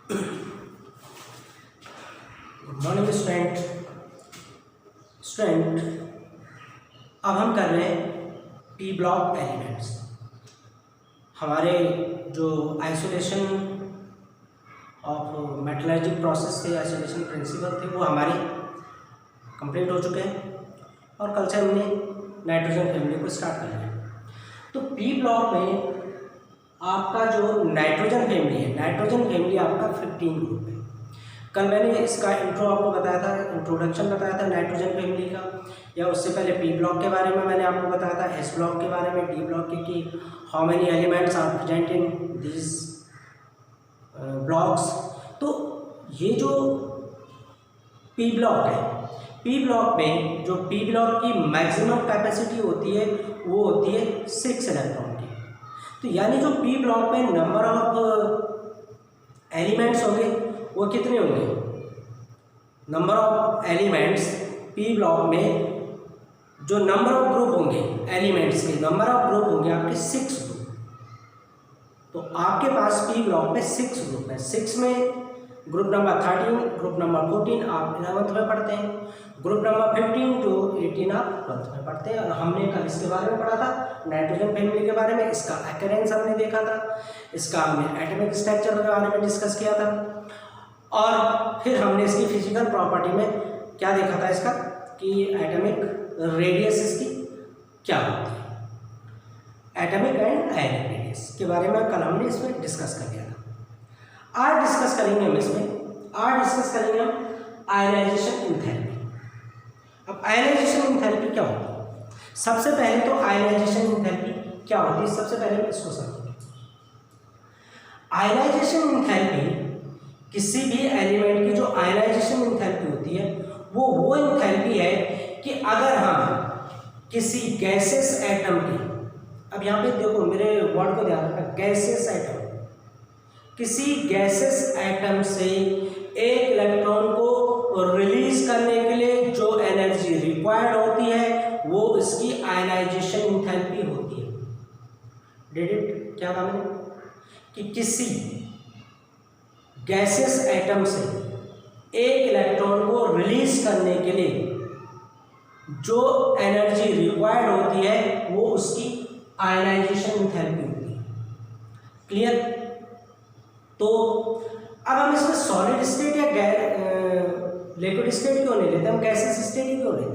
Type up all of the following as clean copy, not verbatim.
Good morning student. अब हम कर रहे हैं पी ब्लॉक एलिमेंट्स। हमारे जो आइसोलेशन ऑफ मेटलर्जिक प्रोसेस थे, आइसोलेशन प्रिंसिपल थे, वो हमारे कंप्लीट हो चुके हैं और कल से हमने नाइट्रोजन फैमिली को स्टार्ट कर लिया। तो पी ब्लॉक में आपका जो नाइट्रोजन फैमिली है, नाइट्रोजन फैमिली आपका 15 ग्रुप है। कल मैंने इसका इंट्रो आपको बताया था, इंट्रोडक्शन बताया था नाइट्रोजन फैमिली का, या उससे पहले पी ब्लॉक के बारे में मैंने आपको बताया था, एस ब्लॉक के बारे में, डी ब्लॉक के कि how many elements are present in this blocks. तो ये जो पी ब्लॉक है, पी ब्लॉक में जो पी ब्लॉक की मैक्सिमम कैपेसिटी होती है वो होती है 6 इलेक्ट्रॉन की। तो यानी जो पी ब्लॉक में नंबर ऑफ एलिमेंट्स होंगे वो कितने होंगे? Number of elements P block में जो नंबर ऑफ ग्रुप होंगे, एलिमेंट्स के नंबर ऑफ ग्रुप होंगे आपके 6 ग्रुप। तो आपके पास पी ब्लॉक में 6 ग्रुप है। 6 में ग्रुप नंबर 13, ग्रुप नंबर 14 आप 11th में पढ़ते हैं, ग्रुप नंबर 15 to 18 आप 12th में पढ़ते हैं। और हमने कल इसके बारे में पढ़ा था, नाइट्रोजन फैमिली के बारे में, इसका अकरेंस हमने देखा था, इसका हमने एटॉमिक स्ट्रक्चर के बारे में डिस्कस किया था, और फिर हमने इसकी फिजिकल प्रॉपर्टी में क्या देखा था इसका कि एटॉमिक रेडियस इसकी क्या होती है, एटॉमिक एंड आयनिक रेडियस के बारे में कल हमने इसमें डिस्कस कर लिया था। आज डिस्कस करेंगे हम आयनाइजेशन एंथैल्पी। अब आयनाइजेशन एंथैल्पी क्या होती है? सबसे पहले तो आयनाइजेशन एंथैल्पी क्या होती है, सबसे पहले हम इसको समझेंगे। आयनाइजेशन एंथैल्पी किसी भी एलिमेंट की जो आयनाइजेशन एंथैल्पी होती है वो एंथैल्पी है कि अगर हम किसी गैसेस एटम की, अब यहाँ पे देखो मेरे वर्ड को ध्यान रखना, गैसेस एटम, किसी गैसेस एटम से एक इलेक्ट्रॉन को रिलीज करने के लिए जो एनर्जी रिक्वायर्ड होती है वो इसकी आयनाइजेशन एंथैल्पी होती है। डिड इट क्या काम है कि किसी गैसेस एटम से एक इलेक्ट्रॉन को रिलीज करने के लिए जो एनर्जी रिक्वायर्ड होती है वो उसकी आयनाइजेशन एंथैल्पी होती है। क्लियर? तो अब हम इसमें सॉलिड स्टेट या लिक्विड स्टेट क्यों नहीं लेते, हम गैसेस स्टेट ही क्यों लेते हैं?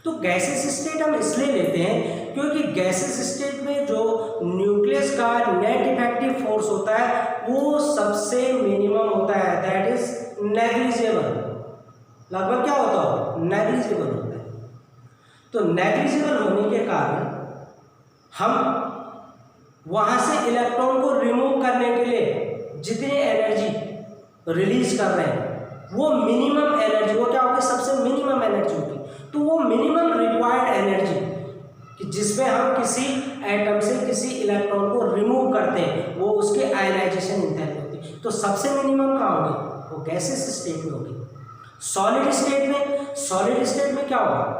तो गैसेस स्टेट हम इसलिए लेते हैं क्योंकि गैसेस स्टेट में जो न्यूक्लियस का नेट इफेक्टिव फोर्स होता है वो सबसे मिनिमम होता है, दैट इज नेग्लिजिबल। लगभग क्या होता हो? नेग्लिजिबल होता है। तो नेग्लिजिबल होने के कारण हम वहां से इलेक्ट्रॉन को रिमूव करने के लिए जितनी एनर्जी रिलीज कर रहे हैं वो मिनिमम एनर्जी, वो क्या होगी? सबसे मिनिमम एनर्जी होगी। तो वो मिनिमम रिक्वायर्ड एनर्जी कि जिसमें हम किसी एटम से किसी इलेक्ट्रॉन को रिमूव करते हैं वो उसकी आयनाइजेशन एंथैल्पी होती है। तो सबसे मिनिमम कहाँ होगी? वो गैसेस स्टेट में होगी। सॉलिड स्टेट में क्या होगा?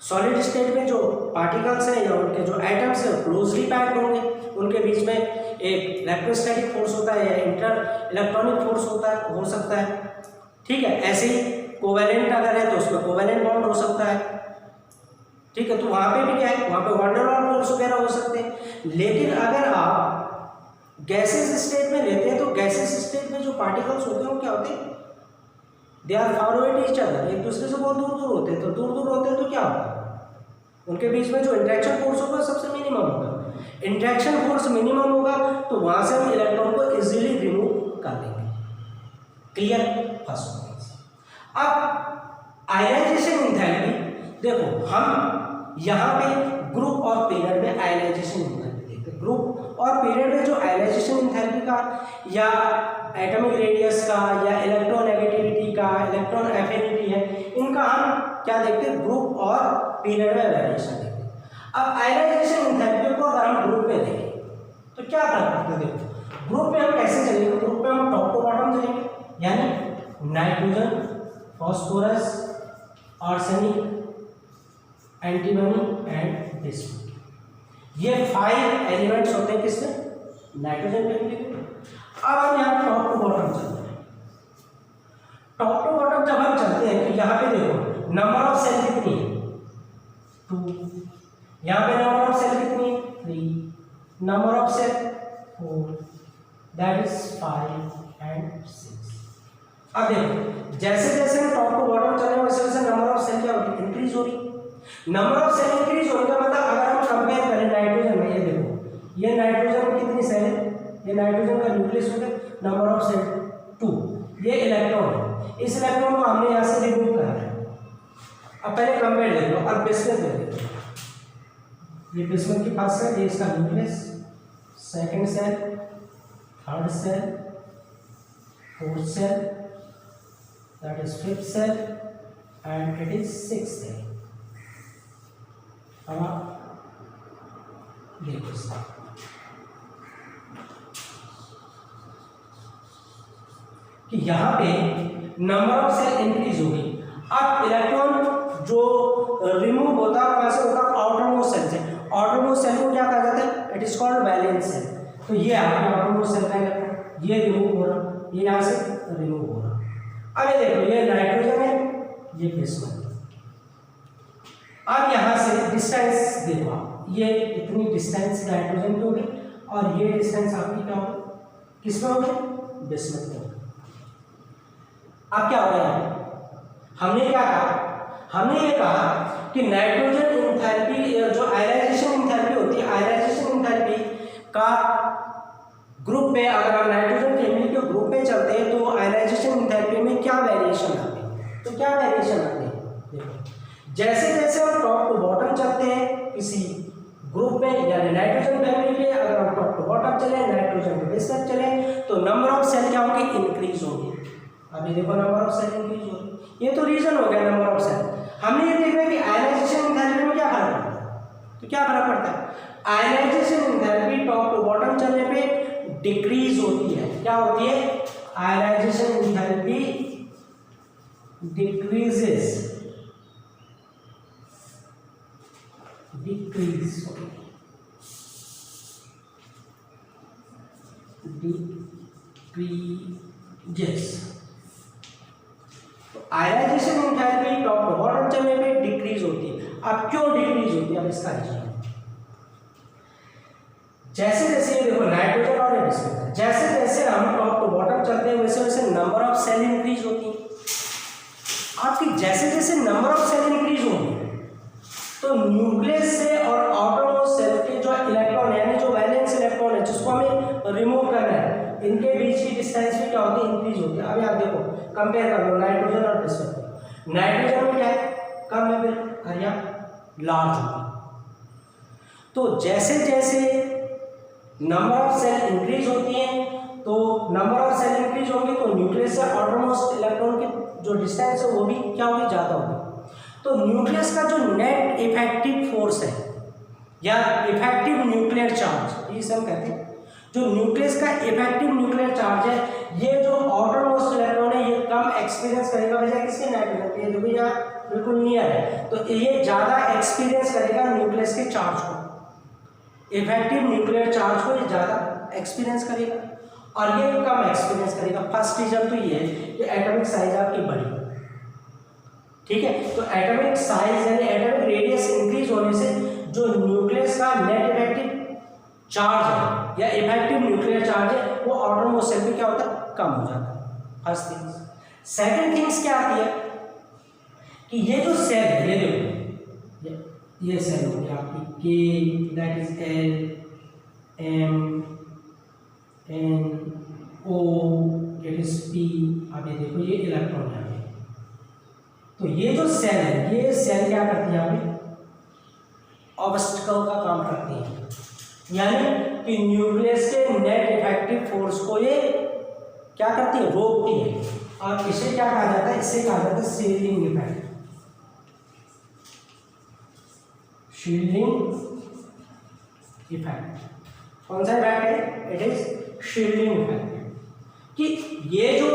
सॉलिड स्टेट में जो पार्टिकल्स हैं या उनके जो एटम्स हैं क्लोजली पैक्ड होंगे, उनके बीच में एक इलेक्ट्रोस्टैटिक फोर्स होता है या इंटर इलेक्ट्रॉनिक फोर्स हो सकता है। ठीक है, ऐसे ही कोवेलेंट अगर है तो उसमें कोवेलेंट बॉन्ड हो सकता है। ठीक है, तो वहाँ पे भी क्या है, वहाँ पे वैन डेर वाल्स फोर्स वगैरह हो सकते हैं। लेकिन अगर आप गैसेस स्टेट में लेते हैं तो गैसेस स्टेट में जो पार्टिकल्स होते हैं वो क्या होते हैं? They are far away each other, एक दूसरे से बहुत दूर दूर होते हैं। तो दूर दूर होते हैं तो क्या होगा? उनके बीच में जो इंट्रैक्शन फोर्स होगा सबसे मिनिमम होगा। इंट्रैक्शन फोर्स मिनिमम होगा तो वहां से हम इलेक्ट्रॉन को इजीली रिमूव कर देंगे। क्लियर? First point. अब आयनाइजेशन एंथैल्पी देखो, हम यहाँ पे ग्रुप और पीरियड में आयनाइजेशन एंथैल्पी देखते हैं। ग्रुप और पीरियड में जो आयनाइजेशन एंथैल्पी का या एटॉमिक रेडियस का या इलेक्ट्रोनेगेटिविटी का, इलेक्ट्रॉन एफिनिटी है, इनका हम क्या देखते हैं? ग्रुप और पीरियड में वेरिएशन देखते हैं। अब आयनाइजेशन एंथैल्पी को अगर हम ग्रुप में देखें तो क्या फर्क पड़ता है? देखो ग्रुप में हम कैसे चलेंगे? ग्रुप में हम टॉप टू बॉटम चलेंगे, यानी nitrogen, phosphorus, arsenic, antimony and bismuth, ये 5 एलिमेंट्स होते हैं किसमें? नाइट्रोजन फैमिली में। अब हम यहाँ टॉप टू बॉटम चलते हैं। नंबर ऑफ सेल कितनी है 2, यहाँ पे नंबर ऑफ सेल कितनी है 3, number of cell 4, that is 5 and 6। अब देखो जैसे जैसे हम टॉप टू बॉटम चल रहे हैं वैसे वैसे नंबर ऑफ सेल क्या होगी इंक्रीज हो रही। नंबर ऑफ सेल इंक्रीज होने का मतलब अगर हम कंपेयर करें नाइट्रोजन में, ये देखो ये नाइट्रोजन में कितनी सेल है, ये नाइट्रोजन का न्यूक्लियस हो गया, नंबर ऑफ सेल 2, ये इलेक्ट्रॉन है, इस इलेक्ट्रॉन को हमने यहाँ से रिमूव करा है। अब पहले कंपेयर देख लो, अब बिस्मथ में देखो, ये बिस्मथ की फर्स्ट सेल, ये इसका nucleus, second cell, third cell, fourth cell, that is fifth cell and it is sixth cell। अब आप देखो इसका कि यहाँ पे नंबर ऑफ सेल इंक्रीज होगी। अब इलेक्ट्रॉन जो रिमूव होता है कहाँ से होता है, आउटरमोस्ट सेल से। आउटरमोस्ट सेल को क्या कहा जाता है, it is called valence shell. तो ये आपके आउटरमोस्ट सेल का इलेक्ट्रॉन, ये रिमूव हो रहा, ये यहाँ से रिमूव हो रहा। अब ये देखो ये नाइट्रोजन है, ये बिस्मथ। अब यहाँ से डिस्टेंस देखो आप, ये इतनी डिस्टेंस नाइट्रोजन की होगी और ये डिस्टेंस आपकी क्या होगी, किसमें होगी, बिस्मथ में होगी। अब क्या हो गया, हमने क्या कहा, हमने ये कहा कि नाइट्रोजन इंथैल्पी जो आयनाइजेशन इंथैल्पी होती है, आयनाइजेशन इंथैल्पी का ग्रुप में अगर हम नाइट्रोजन फैमिली के ग्रुप में चलते हैं तो आयनाइजेशन इंथैल्पी में क्या वेरिएशन आते हैं, तो क्या वेरिएशन आते हैं देखो, जैसे जैसे हम टॉप टू बॉटम चलते हैं किसी ग्रुप में, यानी नाइट्रोजन फैमिली के अगर हम टॉप टू बॉटम चले, नाइट्रोजन के बिस्मथ चले, तो नंबर ऑफ सेल क्या होंगे, इंक्रीज होंगे। अभी देखो नंबर ऑफ सेल इंक्रीज होगी, ये तो रीजन हो गया नंबर ऑफ सेल। हमने ये देखा कि आयनाइजेशन इंथैल्पी में क्या फर्क पड़ता है, तो क्या फर्क पड़ता है, ionisation enthalpy top to bottom चलने पे डिक्रीज होती है। क्या होती है, आयनाइजेशन इंथैल्पी डिक्रीजेस, डिक्रीज तो ionisation enthalpy top to bottom चलने पे डिक्रीज होती है। अब क्यों डिक्रीज होती है, अब इसका रीजन जैसे जैसे ये देखो नाइट्रोजन और बिस्मथ, जैसे जैसे हम टॉप टू बॉटम चलते हैं वैसे वैसे नंबर ऑफ सेल इंक्रीज होती है। आपकी जैसे जैसे नंबर ऑफ सेल इंक्रीज होंगे तो न्यूक्लियस से और आउटरमोस्ट सेल के जो इलेक्ट्रॉन है, यानी जो वैलेंस इलेक्ट्रॉन है जिसको हमें रिमूव करना है, इनके बीच की डिस्टेंस भी क्या होती है, इंक्रीज होती है। अभी आप देखो कंपेयर कर लो नाइट्रोजन और बिस्मथ, नाइट्रोजन में क्या है, कम है, फिर और यहाँ लार्ज होगी। तो जैसे जैसे नंबर ऑफ सेल इंक्रीज होती है, तो नंबर ऑफ सेल इंक्रीज होगी तो न्यूक्लियस से आउटरमोस्ट इलेक्ट्रॉन की जो डिस्टेंस है वो भी क्या होगी, ज़्यादा होगी। तो न्यूक्लियस का जो नेट इफेक्टिव फोर्स है या इफेक्टिव न्यूक्लियर चार्ज, इसे हम कहते हैं, जो न्यूक्लियस का इफेक्टिव न्यूक्लियर चार्ज है, ये जो आउटरमोस्ट इलेक्ट्रॉन है ये कम एक्सपीरियंस करेगा बजाय किसके, नाइट्रोजन के, जो भी यहाँ बिल्कुल नियर है, तो ये ज़्यादा एक्सपीरियंस करेगा न्यूक्लियस के चार्ज को, इफेक्टिव न्यूक्लियर चार्ज को ये ज़्यादा एक्सपीरियंस करेगा और ये कम एक्सपीरियंस करेगा। फर्स्ट रीजन तो ये है कि एटॉमिक साइज आपकी बढ़ी, ठीक है। तो एटॉमिक साइज यानी एटॉमिक रेडियस इंक्रीज होने से जो न्यूक्लियस का नेट इफेक्टिव चार्ज है या इफेक्टिव न्यूक्लियर चार्ज है वो आउटरमोस्ट सेल में क्या होता है, कम हो जाता है। First things. सेकंड थिंग्स क्या आती है कि ये जो सेल है, ये देखो ये सेल हो गया आपकी K, that is L M N O, it is P. अब ये देखो ये इलेक्ट्रॉन है, तो ये जो सेल है, ये सेल क्या करती है, यहाँ पे ऑब्स्टिकल का काम करती है, यानी कि न्यूक्लियस के नेट इफेक्टिव फोर्स को ये क्या करती है, रोकती है। और इसे क्या कहा जाता है, इसे कहा जाता है शील्डिंग इफेक्ट, शील्डिंग इफेक्ट। कौन सा इफेक्ट है, इट इज शील्डिंग इफेक्ट, कि ये जो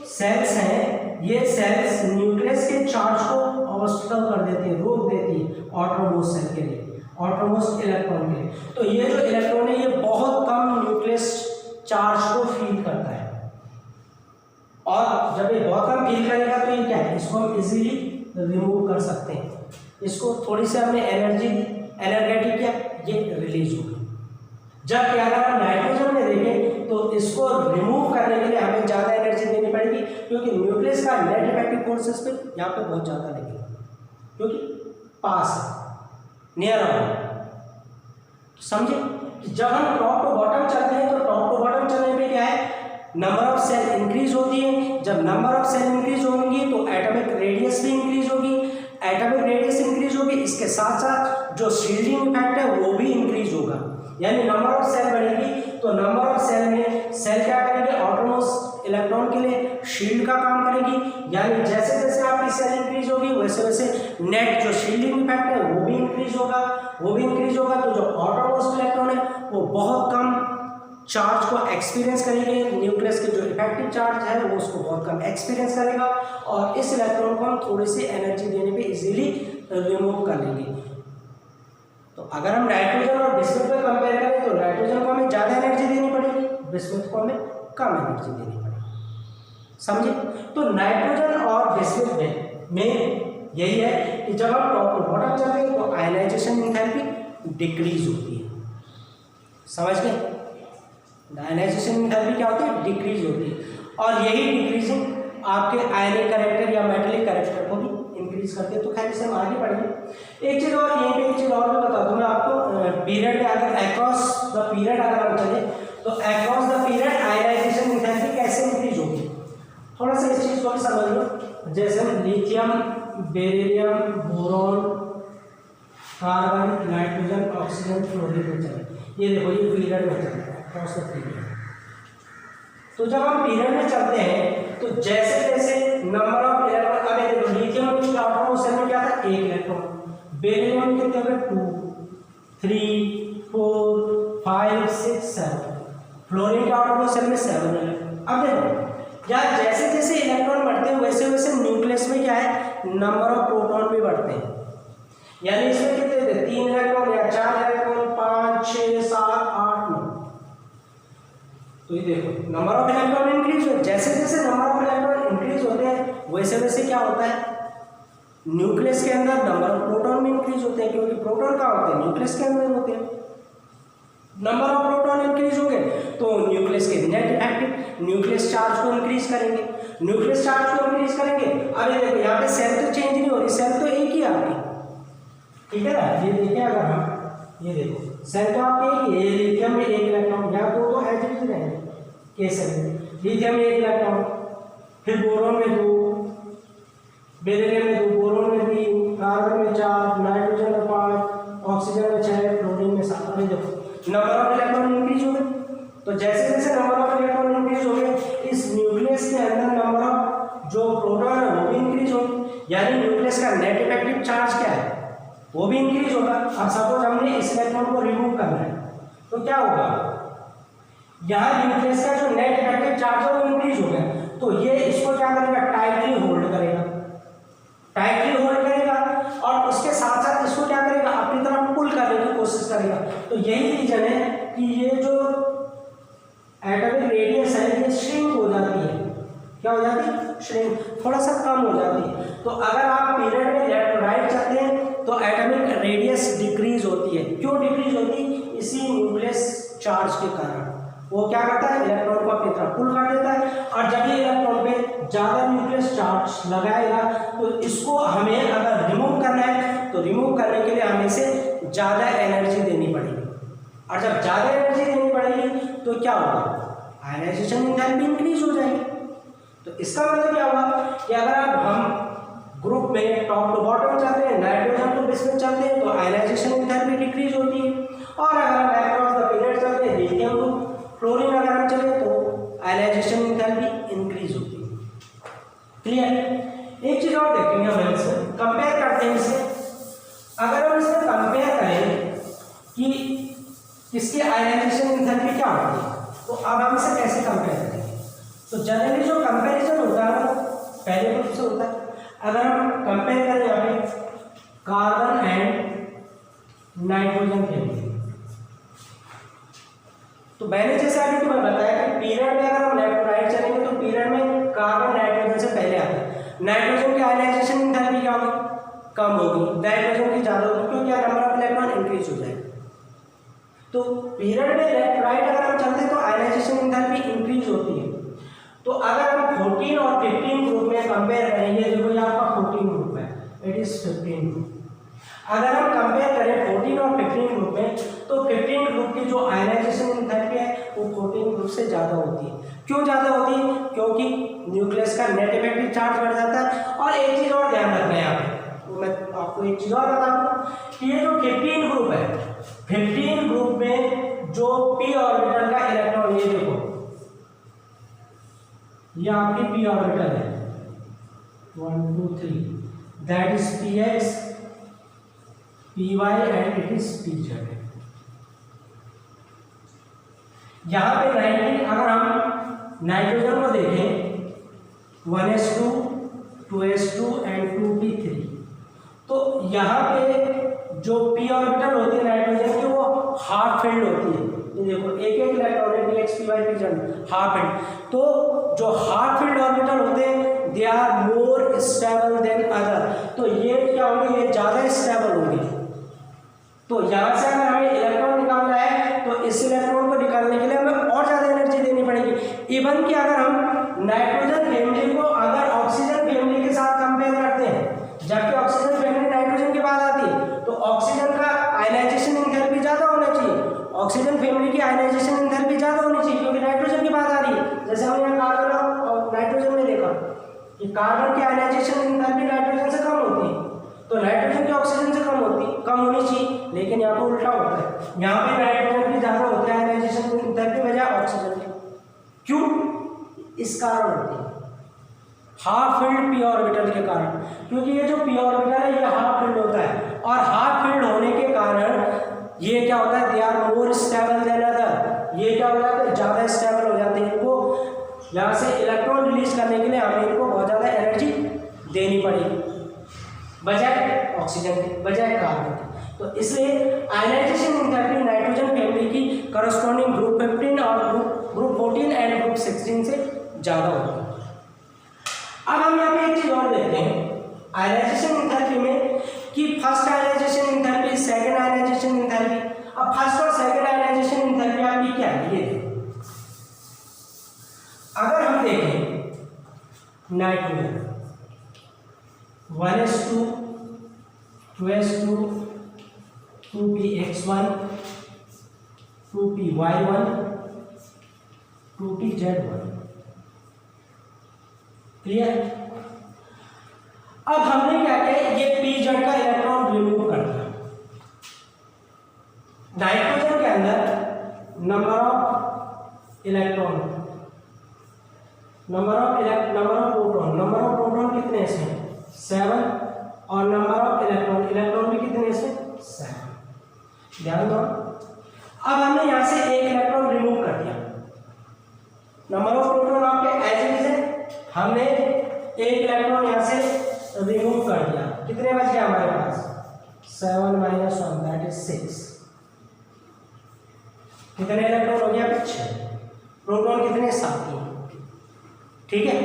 सेल्स हैं, ये सेल्स न्यूक्लियस के चार्ज को ऑब्स्टिकल कर देती है, रोक देती है आउटरमोस्ट सेल के लिए, आउटरमोस्ट इलेक्ट्रॉन के लिए। तो ये जो इलेक्ट्रॉन है ये बहुत कम न्यूक्लियस चार्ज को फील करता है, और जब ये बहुत कम फील करेगा तो ये क्या है, इसको हम इजीली रिमूव कर सकते हैं। इसको थोड़ी सी हमने एनर्जी एनर्जेटिक क्या ये रिलीज होगी। जबकि अगर हम नाइट्रोजन में देखें तो इसको रिमूव करने के लिए हमें ज़्यादा एनर्जी देनी पड़ेगी, क्योंकि न्यूक्लियस का नेट इफेक्टिव फोर्सेस पे यहाँ पे बहुत ज़्यादा लगेगा, क्योंकि पास नियर अबाउट। समझे कि जब हम टॉप टू बॉटम चलते हैं तो टॉप टू बॉटम चलने पे क्या है, नंबर ऑफ सेल इंक्रीज होती है। जब नंबर ऑफ सेल इंक्रीज होंगी तो एटॉमिक रेडियस भी इंक्रीज होगी। एटॉमिक रेडियस इंक्रीज होगी, इसके साथ साथ जो शील्डिंग इफेक्ट है वो भी इंक्रीज होगा। यानी नंबर ऑफ सेल बढ़ेगी तो नंबर ऑफ सेल में सेल क्या करेंगे, ऑटोनोमस इलेक्ट्रॉन के लिए शील्ड का काम करेगी। यानी जैसे जैसे आपकी सेल इंक्रीज होगी वैसे वैसे नेट जो शील्डिंग इफेक्ट है वो भी इंक्रीज होगा, वो भी इंक्रीज होगा। तो जो ऑटोनोमस इलेक्ट्रॉन है वो बहुत कम चार्ज को एक्सपीरियंस करेंगे। न्यूक्लियस के जो इफेक्टिव चार्ज है वो उसको बहुत कम एक्सपीरियंस करेगा, और इस इलेक्ट्रॉन को हम थोड़ी सी एनर्जी देने पे इजीली रिमूव कर लेंगे। तो अगर हम नाइट्रोजन और बिस्मुथ पे कंपेयर करें तो नाइट्रोजन को हमें ज़्यादा एनर्जी देनी पड़ेगी, बिस्मुथ को हमें कम एनर्जी देनी पड़ेगी। समझे? तो नाइट्रोजन और बिस्मुथ में यही है कि जब हम टॉप टू बॉटम चलते हैं तो आयनाइजेशन एंथैल्पी डिक्रीज होती है। समझ गए? आयनाइजेशन एंथैल्पी क्या होती है, डिक्रीज होती है, और यही डिक्रीजिंग आपके आयनिक कैरेक्टर या मेटेलिक कैरेक्टर को भी इंक्रीज करते हैं। तो खैर इसे हम आगे पढ़ेंगे। एक चीज़ और यहीं पे एक चीज़ और भी बता दूँ मैं आपको, पीरियड में अगर अक्रॉस द पीरियड अगर हम चले तो across the period ionisation enthalpy कैसे इंक्रीज होगी, थोड़ा सा इस चीज़ को भी समझ लो। जैसे हम lithium, beryllium, boron, carbon, nitrogen, oxygen, fluorine में चले, ये देखो ये पीरियड में चले अक्रॉस द पीरियड। तो जब हम पीरियड में चलते हैं तो जैसे जैसे नंबर ऑफ इलेक्ट्रॉन, अब देखो लिथियम के ऑटोनोमस सेल में क्या था, 1 इलेक्ट्रॉन, बेरिलियम के कितने थे, 2, 3, 4, 5, 6, 7, फ्लोरीन के ऑटोनोमस सेल में 7 इलेक्ट्रॉन। अब देखो यार जैसे जैसे इलेक्ट्रॉन बढ़ते हैं वैसे वैसे न्यूक्लियस में क्या है, नंबर ऑफ प्रोटॉन भी बढ़ते हैं। यानी इसमें कितने थे, 3 इलेक्ट्रॉन या 4 इलेक्ट्रॉन, 5, 6, 7, 8, 9। तो ये देखो नंबर ऑफ इलेक्ट्रॉन इंक्रीज हो, जैसे जैसे नंबर ऑफ इलेक्ट्रॉन इंक्रीज होते हैं वैसे वैसे क्या होता है, न्यूक्लियस के अंदर नंबर ऑफ प्रोटॉन भी इंक्रीज होते हैं, क्योंकि प्रोटॉन कहाँ होते हैं, न्यूक्लियस के अंदर होते हैं। नंबर ऑफ प्रोटॉन इंक्रीज हो गए तो न्यूक्लियस के नेट इफेक्टिव न्यूक्लियस चार्ज को इंक्रीज करेंगे, न्यूक्लियस चार्ज को इंक्रीज करेंगे। अरे देखो यहाँ पे सेल तो चेंज नहीं हो रही, सेल तो एक ही आपकी, ठीक है ना। ये देखिए अगर हम ये देखो सेल तो आपके एक, लिथियम में 1 इलेक्ट्रॉन, या दो एज इट इज रहेंगे केस में, लिथियम में 1 इलेक्ट्रॉन, फिर बोरॉन में 2, बेरिलियम में 2, बोरॉन में 3, कार्बन में 4, नाइट्रोजन में 5, ऑक्सीजन में 6, फ्लोरीन में 7। अभी देखो नंबर ऑफ इलेक्ट्रॉन इंक्रीज हो गए। तो जैसे जैसे नंबर ऑफ इलेक्ट्रॉन इंक्रीज हो गए इस न्यूक्लियस के अंदर नंबर ऑफ जो प्रोटॉन है वो भी इंक्रीज होगी, यानी न्यूक्लियस का नेट इफेक्टिव चार्ज क्या है वो भी इंक्रीज होगा। अब सपोज हमने इस इलेक्ट्रॉन को रिमूव करना है तो क्या होगा, यहाँ न्यूक्लियस का जो नेट इफेक्टिव चार्ज है वो इंक्रीज हो गया, तो ये इसको क्या करेगा, टाइटली होल्ड करेगा, टाइटली होल्ड करेगा, और उसके साथ साथ इसको क्या करेगा, अपनी तरफ पुल करने की कोशिश करेगा। तो यही रीजन है कि ये जो एटॉमिक रेडियस है ये श्रिंक हो जाती है। क्या हो जाती है, श्रिंक, थोड़ा सा कम हो जाती है। तो अगर आप पीरियड में लेफ्ट राइट चलते हैं तो एटॉमिक रेडियस डिक्रीज होती है। क्यों डिक्रीज होती है, इसी न्यूक्लियस चार्ज के कारण। वो क्या करता है, इलेक्ट्रॉन को अपनी तरफ पुल कर देता है, और जब ये इलेक्ट्रॉन पे ज़्यादा न्यूक्लियस चार्ज लगाएगा तो इसको हमें अगर रिमूव करना है तो रिमूव करने के लिए हमें इसे ज़्यादा एनर्जी देनी पड़ेगी, और जब ज़्यादा एनर्जी देनी पड़ेगी तो क्या होगा, आयनाइजेशन एंथैल्पी इंक्रीज हो जाएगी। तो इसका मतलब क्या हुआ कि अगर हम ग्रुप में टॉप टू बॉटम चलते हैं, नाइट्रोजन टू बिस्मुथ चलते हैं तो आयनाइजेशन एंथैल्पी डिक्रीज होती है, और अगर हम अक्रॉस द पीरियड चलते हैं, लिथियम टू फ्लोरीन अगर हम चले तो आयनाइजेशन एंथैल्पी इंक्रीज होती है। क्लियर? एक चीज और देखेंगे हम इसमें, कंपेयर करते हैं इससे। अगर हम इसमें कंपेयर करें कि किसकी आयनाइजेशन एंथैल्पी क्या होती है, तो अब हम इसे कैसे कंपेयर करेंगे। तो जनरली जो कंपैरिजन होता है वो पहले ग्रुप से होता है। अगर हम कंपेयर करें यहाँ पे कार्बन एंड नाइट्रोजन के लिए, तो मैंने जैसे अभी तुम्हें बताया कि पीरियड में अगर हम लेफ्ट राइट चलेंगे तो पीरियड में कार्बन नाइट्रोजन से पहले आता है। नाइट्रोजन की आयनाइजेशन एंथैल्पी क्या होगी, कम होगी, नाइट्रोजन की ज़्यादा होगी, क्योंकि नंबर ऑफ इलेक्ट्रॉन इंक्रीज हो जाएगा। तो पीरियड में लेफ्ट राइट अगर हम चलते हैं तो आयनाइजेशन एंथैल्पी इंक्रीज होती है। तो अगर हम 14 और 15 ग्रुप में कंपेयर करेंगे, देखो ये आपका 14 ग्रुप है, इट इज 15 ग्रुप। अगर हम कंपेयर करें 14 और 15 ग्रुप में, तो 15 ग्रुप की जो आयनाइजेशन एंथैल्पी है वो 14 ग्रुप से ज़्यादा होती है। क्यों ज़्यादा होती है? क्योंकि न्यूक्लियस का नेट इफेक्टिव चार्ज बढ़ जाता है। और एक चीज़ और ध्यान रखना है यहाँ पे, तो मैं आपको एक चीज़ और बता दूँ कि ये जो 15 ग्रुप है, 15 ग्रुप में जो p ऑर्बिटल का इलेक्ट्रॉन, ये देखो ये आपकी p ऑर्बिटल है 1 2 3, that is px py and it is pz। यहाँ पे 19, अगर हम नाइट्रोजन को देखें 1s2 2s2 एंड 2p3, तो यहाँ पे जो p ऑर्बिटल होती है नाइट्रोजन की वो हाफ फील्ड होती है। ये देखो एक एक इलेक्ट्रॉन है px py pz half filled. तो जो हाफ फील्ड ऑर्बिटल होते हैं they are more stable than other, तो ये क्या होंगे, ये ज़्यादा स्टेबल होंगे। तो यहाँ से अगर हमें इलेक्ट्रॉन निकालना है तो इस इलेक्ट्रॉन को निकालने के लिए हमें और ज़्यादा एनर्जी देनी पड़ेगी। इवन कि अगर हम नाइट्रोजन फैमिली को अगर ऑक्सीजन फैमिली के साथ कंपेयर करते हैं, जबकि ऑक्सीजन फैमिली नाइट्रोजन के बाद आती है, तो ऑक्सीजन का आयनाइजेशन एंथैल्पी ज़्यादा होना चाहिए, ऑक्सीजन फैमिली की आयनाइजेशन एंथैल्पी ज़्यादा होनी चाहिए, क्योंकि नाइट्रोजन की बात आ रही है। जैसे हमने यहाँ कार्बन और नाइट्रोजन में देखा कि कार्बन की आयनाइजेशन एंथैल्पी नाइट्रोजन से कम होती है, तो नाइट्रोजन की ऑक्सीजन से कम होनी चाहिए, लेकिन यहाँ पर उल्टा होता है। यहाँ पे नाइट्रोजन की ज़्यादा होती है आयनाइजेशन एंथैल्पी बजाय ऑक्सीजन की। क्यों? इस कारण होती है हाफ फील्ड p ऑर्बिटल के कारण, क्योंकि ये जो p ऑर्बिटल है ये हाफ फील्ड होता है, और हाफ फील्ड होने के कारण ये क्या होता है, they are more stable than other, ये क्या हो जाता है, ज़्यादा स्टेबल हो जाते हैं। इनको यहाँ से इलेक्ट्रॉन रिलीज करने के लिए हमें इनको बहुत ज़्यादा एनर्जी देनी पड़ेगी बजाय ऑक्सीजन के, बजाय कार्बन के। तो इसलिए आयनाइजेशन एंथैल्पी नाइट्रोजन फैमिली की करस्पॉन्डिंग ग्रुप 15 और ग्रुप 14 एंड ग्रुप 16 से ज़्यादा होती है। अब हम यहाँ पे एक चीज़ और देखते हैं आयनाइजेशन एंथैल्पी में कि first ionisation enthalpy, second ionisation enthalpy. अब फर्स्ट और सेकंड आयनाइजेशन एंथैल्पी आपकी क्या है, ये अगर हम देखें nitrogen 1s2 2s2 2px1 2py1 2pz1, clear. अब हमने क्या किया, ये pz का इलेक्ट्रॉन रिमूव कर दिया। नाइट्रोजन के अंदर number of electron, number of proton कितने हैं 7, और नंबर ऑफ इलेक्ट्रॉन भी कितने हैं 7। ध्यान दो, अब हमने यहां से एक इलेक्ट्रॉन रिमूव कर दिया, नंबर ऑफ प्रोटॉन आपके एज इट इज है, हमने एक इलेक्ट्रॉन यहां से रिमूव कर दिया, कितने बच गए हमारे पास 7 - 1 दैट इज 6। कितने इलेक्ट्रॉन हो गया, 6। प्रोटॉन कितने, 7। ठीक है।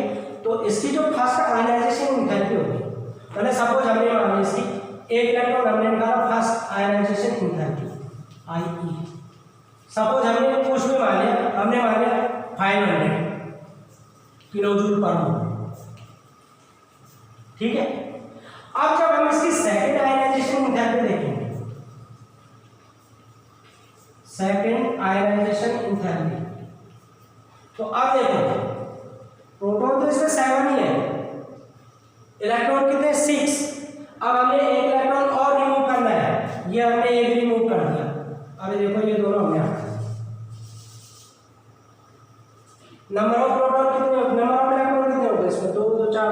तो इसकी जो फर्स्ट आयनाइजेशन एंथैल्पी होगी, मतलब सपोज हमने मान इसकी एक इलेक्ट्रॉन हमने निकाला, first ionisation enthalpy IE, suppose हमने कुछ भी मान लिया, हमने मान लिया 500 किलोजूल पर मोल, ठीक है। अब जब हम इसकी सेकंड आयनाइजेशन एंथैल्पी देखेंगे, सेकंड आयनाइजेशन एंथैल्पी, तो अब देखो प्रोटॉन तो इसमें 7 ही है, इलेक्ट्रॉन कितने 6। अब हमने एक इलेक्ट्रॉन और रिमूव करना है, ये हमने एक रिमूव कर दिया। अब देखो ये दोनों हमने हटा दिया। नंबर ऑफ प्रोटॉन कितने, नंबर ऑफ इलेक्ट्रॉन कितने होते हैं इसमें, 2 2 4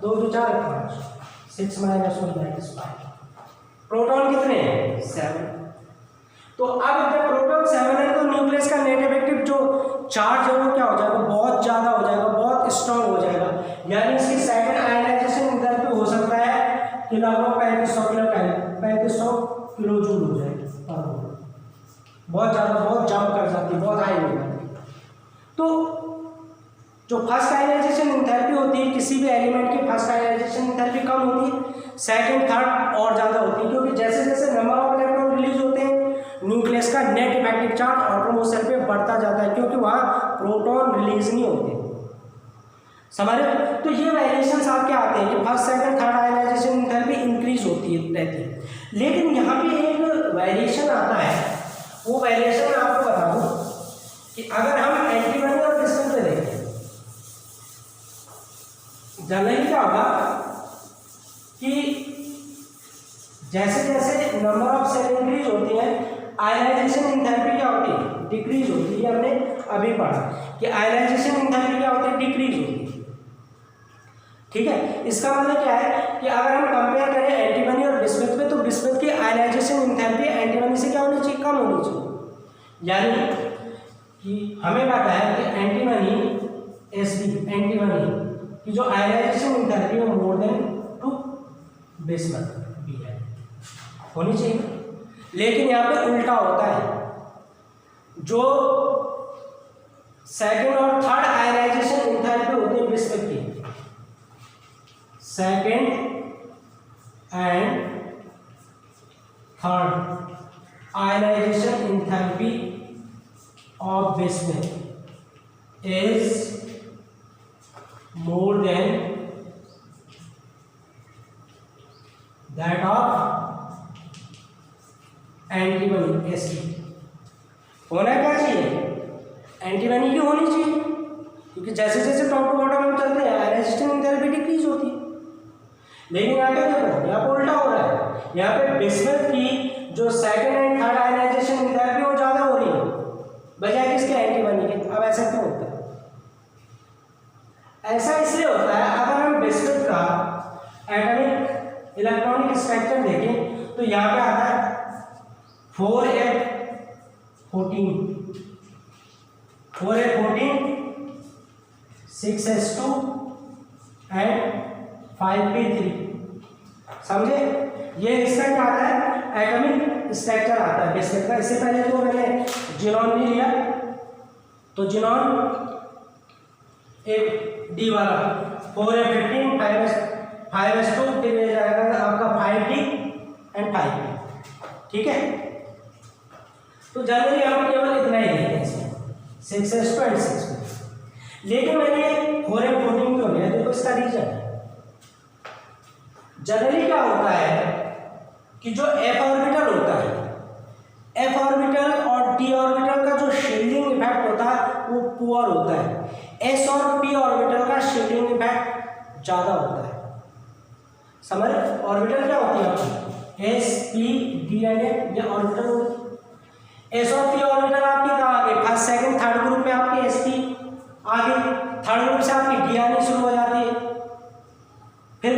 2 2 4 5, 6 - 1 दैट इज 5। प्रोटॉन कितने हैं 7। तो अब जब प्रोटॉन 7 है तो न्यूक्लियस का नेट इफेक्टिव जो चार्ज है वो क्या हो जाएगा, बहुत ज़्यादा हो जाएगा, बहुत स्ट्रॉन्ग हो जाएगा। यानी इसकी सेकंड आयनाइजेशन एंथैल्पी हो सकता है कि लगभग 3500 किलोजूल हो जाएगी पर मोल, बहुत ज़्यादा, बहुत जंप कर जाती है, बहुत हाई हो जाती है। तो जो फर्स्ट आयनाइजेशन एंथैल्पी होती है किसी भी एलिमेंट की, फर्स्ट आयनाइजेशन एंथैल्पी कम होती है, सेकंड थर्ड और ज़्यादा होती है, क्योंकि जैसे जैसे नंबर ऑफ इलेक्ट्रॉन रिलीज होते हैं न्यूक्लियस का net effective charge atom shell पे बढ़ता जाता है, क्योंकि वहाँ प्रोटॉन रिलीज नहीं होते। समझ रहे हो? तो ये वेरिएशंस आपके आते हैं कि first second third ionisation enthalpy increase होती है रहती है। लेकिन यहाँ पे एक वेरिएशन आता है, वो वेरिएशन मैं आपको बताऊँ कि अगर हम एंटीमनी और डिस्टेंस पे देखें, जनरली क्या होगा कि जैसे जैसे नंबर ऑफ सेल इंक्रीज होती है आयनाइजेशन एंथैल्पी क्या होती है, डिक्रीज होती है। हमने अभी पढ़ा कि आयनाइजेशन एंथैल्पी क्या होती है, डिक्रीज होती है। ठीक है, इसका मतलब क्या है कि अगर हम कंपेयर करें एंटीमनी और बिस्मुथ में, तो बिस्मुथ की आयनाइजेशन एंथैल्पी एंटीमनी से क्या होनी चाहिए, कम होनी चाहिए। यानी कि हमें पता है कि एंटीमनी एंटीमनी की जो आयनाइजेशन एंथैल्पी है मोर देन टू बिस्मुथ भी है, होनी चाहिए। लेकिन यहाँ पे उल्टा होता है, जो सेकंड और थर्ड आयनाइजेशन एंथैल्पी होती है बिस्मुथ की, second and third ionisation enthalpy of bismuth is more than that of antimony ST. होना क्या चाहिए, एंटीमनी की होनी चाहिए, क्योंकि जैसे जैसे टॉप टू बॉटम हम चलते हैं आयनाइजेशन एंथैल्पी डिक्रीज होती है। लेकिन यहाँ पे देखो, यहाँ पे उल्टा हो रहा है, यहाँ पे बिस्मुथ की जो second and third ionisation enthalpy वो ज़्यादा हो रही है बजाय किसके, एंटीमनी के। अब ऐसा क्यों होता है? ऐसा इसलिए होता है, अगर हम बिस्मुथ का एटॉमिक इलेक्ट्रॉनिक स्ट्रक्चर देखें तो यहाँ पे आता है 4f14 6s2 एंड 5p3। समझे? ये इसका क्या आता है, एटॉमिक स्ट्रक्चर आता है बिस्मुथ का। इससे पहले तो मैंने जिनॉन नहीं लिया, तो जिनॉन एक डी वाला 4f15 5s2 फिर ये जाएगा आपका 5d एंड 5p। ठीक है, तो जनरली हम केवल इतना ही लेते हैं इसमें 6s2 एंड 6p। लेकिन मैंने 4f14 क्यों लिया, देखो इसका रीजन है। जनरली क्या होता है कि जो f ऑर्बिटल होता है, f ऑर्बिटल और d ऑर्बिटल का जो शील्डिंग इफेक्ट होता है वो पुअर होता है, s और p ऑर्बिटल का शील्डिंग इफेक्ट ज्यादा होता है। समझ? ऑर्बिटल क्या होती है आपकी, s p d and f, ये ऑर्बिटल होती है। s और p ऑर्बिटल आपकी कहाँ आ गई, फर्स्ट सेकंड थर्ड ग्रुप में आपकी sp आ गई, थर्ड ग्रुप से आपकी d आनी शुरू हो जाती है, फिर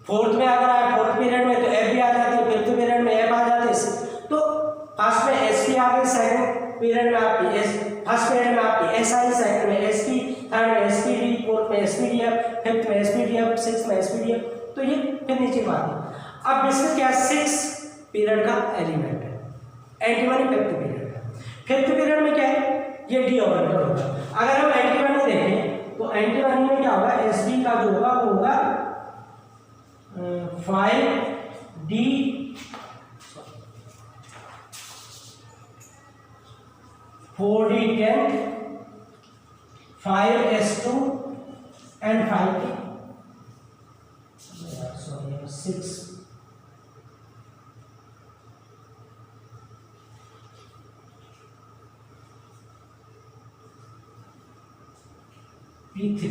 फोर्थ में अगर आए फोर्थ पीरियड में तो f भी आ जाती है, फिफ्थ पीरियड में f आ जाती है। तो फर्स्ट में sp आ गई, सेकंड पीरियड में आपकी फर्स्ट पीरियड में आपकी s आई, सेकंड में sp, थर्ड में spd, फोर्थ में spdf, फिफ्थ में spdf, सिक्स्थ में spdf। तो ये फिर नीचे बात है। अब इसमें क्या 6 पीरियड का एलिमेंट है, एंटीमनी फिफ्थ पीरियड का। फिफ्थ पीरियड में क्या है, ये डी ऑर्बिटल होगा। अगर हम एंटीमनी देखें तो एंटीमनी में क्या होगा, sd का जो होगा वो होगा 5d 4d10 5s2 and 5p, sorry 6 p3।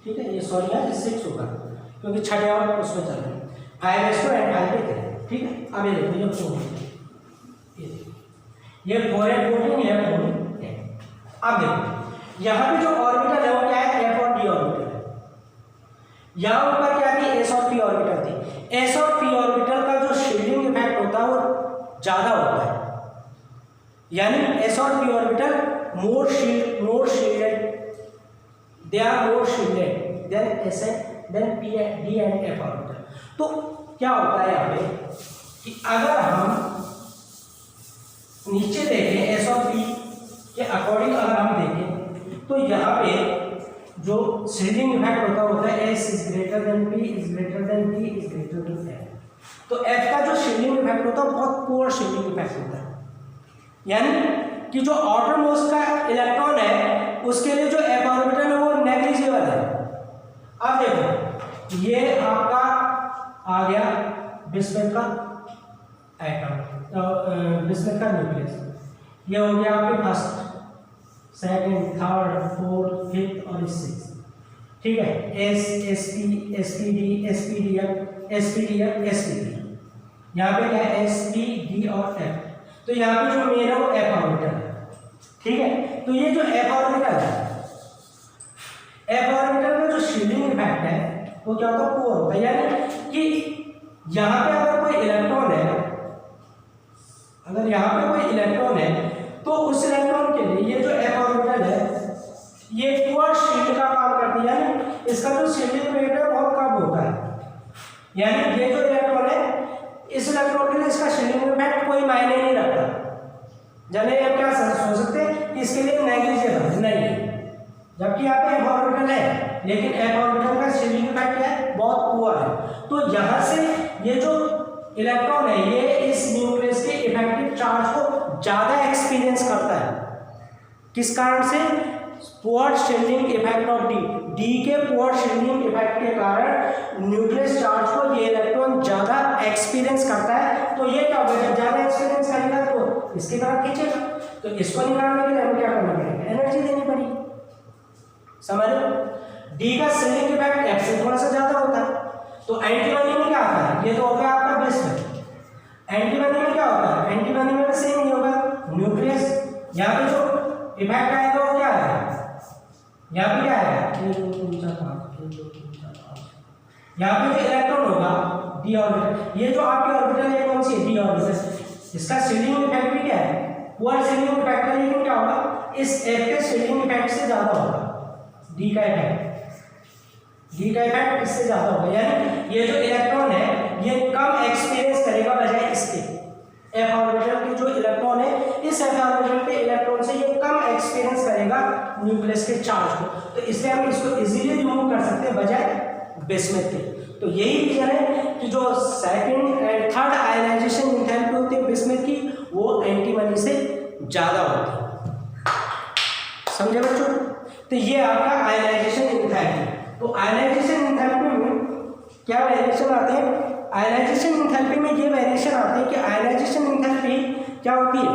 ठीक है, ये सॉरी है 6 होगा क्योंकि छठे और उसमें चल रहे हैं 5s2 एंड 5p3। ठीक है, अब ये देखो ये 4 ये 4f14 ये 4d10। अब देखो यहाँ पे जो ऑर्बिटल है वो क्या है, f और d ऑर्बिटल है। यहाँ ऊपर क्या थी, s और p ऑर्बिटल थी। s और p ऑर्बिटल का जो शील्डिंग इफेक्ट होता है वो ज्यादा होता है, यानी s और p orbital more shielded, they are more shielded than s than p d and f orbital. तो क्या होता है यहाँ पे कि अगर हम नीचे देखें एस और पी के अकॉर्डिंग अगर हम देखें तो यहाँ पे जो शील्डिंग इफेक्ट होता है S is greater than P is greater than P is greater than F. तो एफ का जो शील्डिंग इफेक्ट होता है बहुत पुअर शील्डिंग इफेक्ट होता है, यानी कि जो आउटर मोस्ट का इलेक्ट्रॉन है उसके लिए जो एफ ऑर्बिटल है वो नेग्लिजिबल है। अब देखो ये आपका आ गया बिस्मथ का एटम, बिस्मथ का न्यूक्लियस, ये हो गया आपके first, second, third, fourth, fifth और सिक्स, ठीक है। S, S P, S P D, S P D F, S P D F, S P D, यहाँ पे क्या है एस पी डी और एफ। तो यहाँ पे जो मेन है वो एफ ऑर्बिटल है, ठीक है। तो ये जो एफ ऑर्बिटल है, एफ ऑर्बिटल का जो शील्डिंग इफेक्ट है वो क्या होता है, पुअर होता है, यानी कि यहाँ पे अगर कोई इलेक्ट्रॉन है, अगर यहाँ पे कोई इलेक्ट्रॉन है तो उस इलेक्ट्रॉन के लिए ये जो एफ ऑर्बिटल है ये पुअर शील्ड का काम करती है, यानी इसका जो शील्डिंग रेट है बहुत कम होता है, यानी ये जो इलेक्ट्रॉन है इस इलेक्ट्रॉन के लिए इसका शील्डिंग इफेक्ट कोई मायने नहीं रखता। जाने आप क्या सोच सकते हैं कि इसके लिए नेग्लिजिबल नहीं है, जबकि यहाँ पे एफ ऑर्बिटल है लेकिन एफ ऑर्बिटल का शील्डिंग इफेक्ट है बहुत पुअर है। तो यहाँ से ये जो इलेक्ट्रॉन है ये इस न्यूक्लियस के इफेक्टिव चार्ज को ज्यादा एक्सपीरियंस करता है, किस कारण से, poor shielding effect of D, D के पुअर शील्डिंग इफेक्ट के कारण न्यूक्लियस चार्ज को ये इलेक्ट्रॉन ज्यादा एक्सपीरियंस करता है। तो ये क्या होगा, जब ज्यादा एक्सपीरियंस करेगा तो इसकी तरफ खींचेगा, तो इसको निकालने के लिए हमें क्या करना पड़ेगा, एनर्जी देनी पड़ेगी, समझ लो। डी का शील्डिंग इफेक्ट एफ से थोड़ा सा ज्यादा होता है, तो एंटीबॉडी में क्या आता है, ये तो हो गया आपका बेस्ट। एंटीबॉडी में क्या होता है, एंटीबॉडी में सेम ही होगा, न्यूक्लियस, यहाँ पे जो इफेक्ट आएगा वो क्या आएगा, यहाँ पे क्या आएगा, यहाँ पे जो इलेक्ट्रॉन होगा डी ऑर्बिटल, ये जो आपकी ऑर्बिटल है कौन सी है, डी ऑर्बिटल, इसका शील्डिंग इफेक्ट भी क्या है, पुअर शील्डिंग इफेक्ट है, लेकिन क्या होगा इस एफ के शील्डिंग इफेक्ट से ज्यादा होगा, डी का इफेक्ट इससे ज्यादा होगा, यानी ये जो इलेक्ट्रॉन है ये कम एक्सपीरियंस करेगा बजाय इसके, एफ ऑर्बिटल के जो इलेक्ट्रॉन है इस एफ ऑर्बिटल के इलेक्ट्रॉन से ये कम एक्सपीरियंस करेगा न्यूक्लियस के चार्ज को, तो इसलिए हम इसको इजीली रिमूव कर सकते हैं बजाय बिस्मथ के। तो यही रीजन है कि जो second and third ionisation enthalpy होती है बिस्मथ की वो एंटीमनी से ज्यादा होती है, समझे बच्चों। तो ये आपका आयनाइजेशन एंथैल्पी। तो आयनाइजेशन एंथैल्पी में क्या वेरिएशन आते हैं, आयनाइजेशन एंथैल्पी में ये वेरिएशन आते हैं कि आयनाइजेशन एंथैल्पी क्या होती है,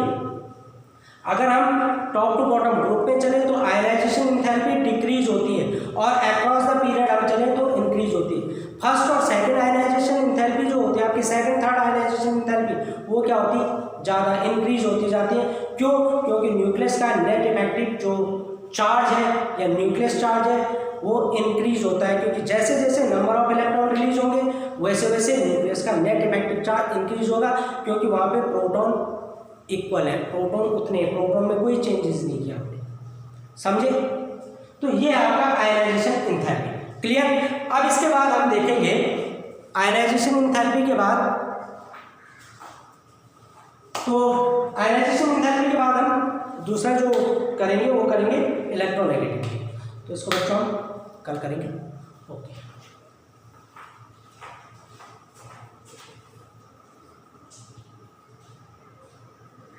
अगर हम टॉप टू बॉटम ग्रुप में चले तो आयनाइजेशन एंथैल्पी डिक्रीज होती है और अक्रॉस द पीरियड हम चले तो इंक्रीज होती है। फर्स्ट और सेकंड आयनाइजेशन एंथैल्पी जो होती है आपकी, सेकंड थर्ड आयनाइजेशन एंथैल्पी वो क्या होती है, ज़्यादा इंक्रीज होती जाती है। क्यों, क्योंकि न्यूक्लियस का नेट इफेक्टिव जो चार्ज है या न्यूक्लियस चार्ज है वो इंक्रीज होता है, क्योंकि जैसे जैसे नंबर ऑफ इलेक्ट्रॉन रिलीज होंगे वैसे वैसे न्यूक्लियस का नेट इफेक्टिव चार्ज इंक्रीज होगा, क्योंकि वहाँ पे प्रोटॉन इक्वल है, प्रोटॉन उतने, प्रोटॉन में कोई चेंजेस नहीं किया आपने, समझे। तो ये आपका आयनाइजेशन एंथैल्पी, क्लियर। अब इसके बाद हम देखेंगे आयनाइजेशन एंथैल्पी के बाद, तो आयनाइजेशन एंथैल्पी के बाद हम दूसरा जो करेंगे वो करेंगे इलेक्ट्रोनेगेटिविटी। तो इसको बच्चों हम कल करेंगे, ओके।